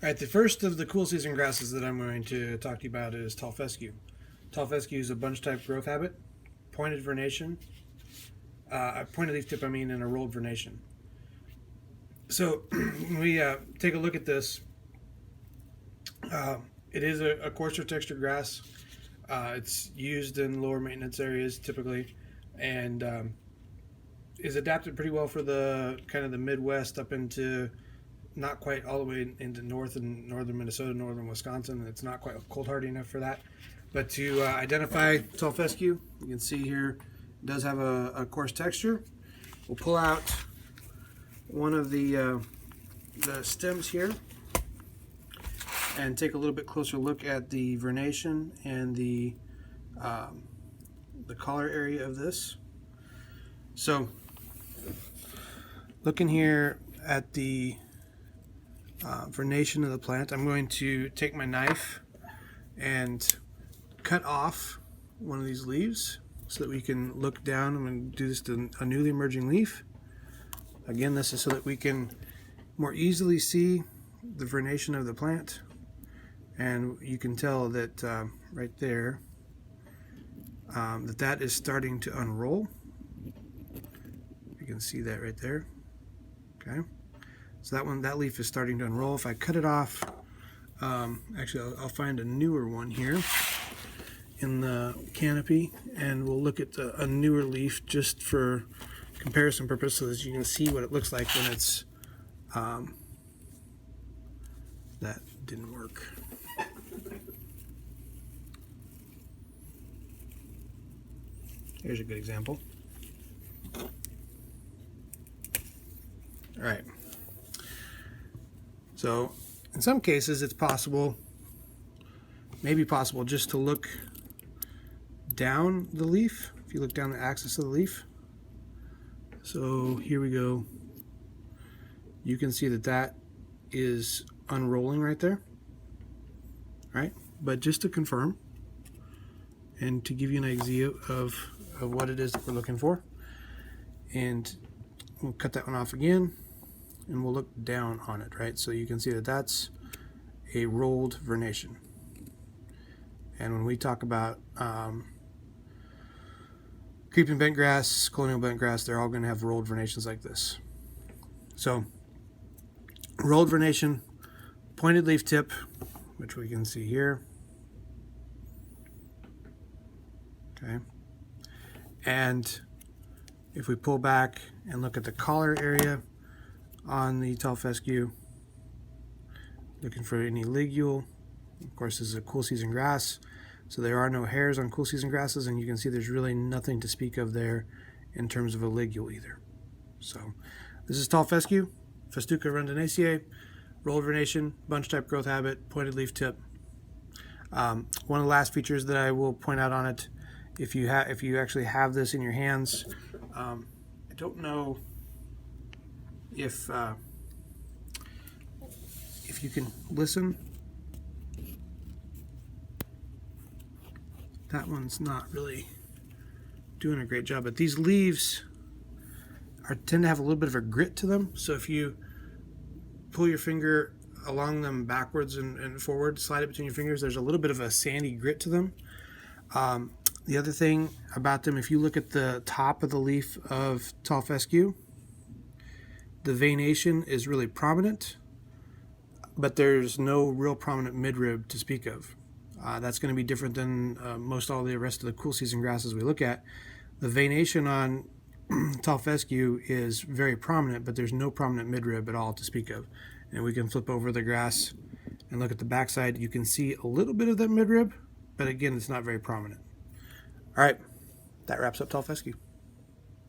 All right, the first of the cool season grasses that I'm going to talk to you about is tall fescue. Tall fescue is a bunch type growth habit, pointed vernation, a pointed leaf tip, and a rolled vernation. So when we take a look at this, uh, it is a coarser textured grass. It's used in lower maintenance areas typically, and is adapted pretty well for the kind of the Midwest up into not quite all the way into north and northern Minnesota, northern Wisconsin. It's not quite cold hardy enough for that. But to identify tall fescue, you can see here it does have a coarse texture. We'll pull out one of the stems here and take a little bit closer look at the vernation and the collar area of this. So, looking here at the vernation of the plant, I'm going to take my knife and cut off one of these leaves so that we can look down. I'm going to do this to a newly emerging leaf. Again, this is so that we can more easily see the vernation of the plant, and you can tell that right there that is starting to unroll. You can see that right there. Okay, so that leaf is starting to unroll. If I cut it off, actually I'll find a newer one here in the canopy, and we'll look at a newer leaf just for comparison purpose so that you can see what it looks like when it's that didn't work. Here's a good example. All right. So in some cases it's possible, maybe possible, just to look down the leaf. If you look down the axis of the leaf. So here we go. You can see that is unrolling right there. All right. But just to confirm and to give you an idea of what it is that we're looking for, and we'll cut that one off again, and we'll look down on it, right? So you can see that that's a rolled vernation. And when we talk about creeping bentgrass, colonial bentgrass, they're all going to have rolled vernations like this. So rolled vernation, pointed leaf tip, which we can see here. Okay. And if we pull back and look at the collar area on the tall fescue, looking for any ligule. Of course, this is a cool season grass, so there are no hairs on cool season grasses, and you can see there's really nothing to speak of there in terms of a ligule either. So this is tall fescue, Fescue rondinaceae, rolled vernation, bunch type growth habit, pointed leaf tip. One of the last features that I will point out on it, if you actually have this in your hands, I don't know if you can listen. That one's not really doing a great job, but these leaves tend to have a little bit of a grit to them. So if you pull your finger along them backwards and forward, slide it between your fingers, there's a little bit of a sandy grit to them. The other thing about them, if you look at the top of the leaf of tall fescue, the veination is really prominent, but there's no real prominent midrib to speak of. That's going to be different than most all the rest of the cool season grasses we look at. The veination on tall fescue is very prominent, but there's no prominent midrib at all to speak of. And we can flip over the grass and look at the backside. You can see a little bit of that midrib, but again, it's not very prominent. All right, that wraps up tall fescue.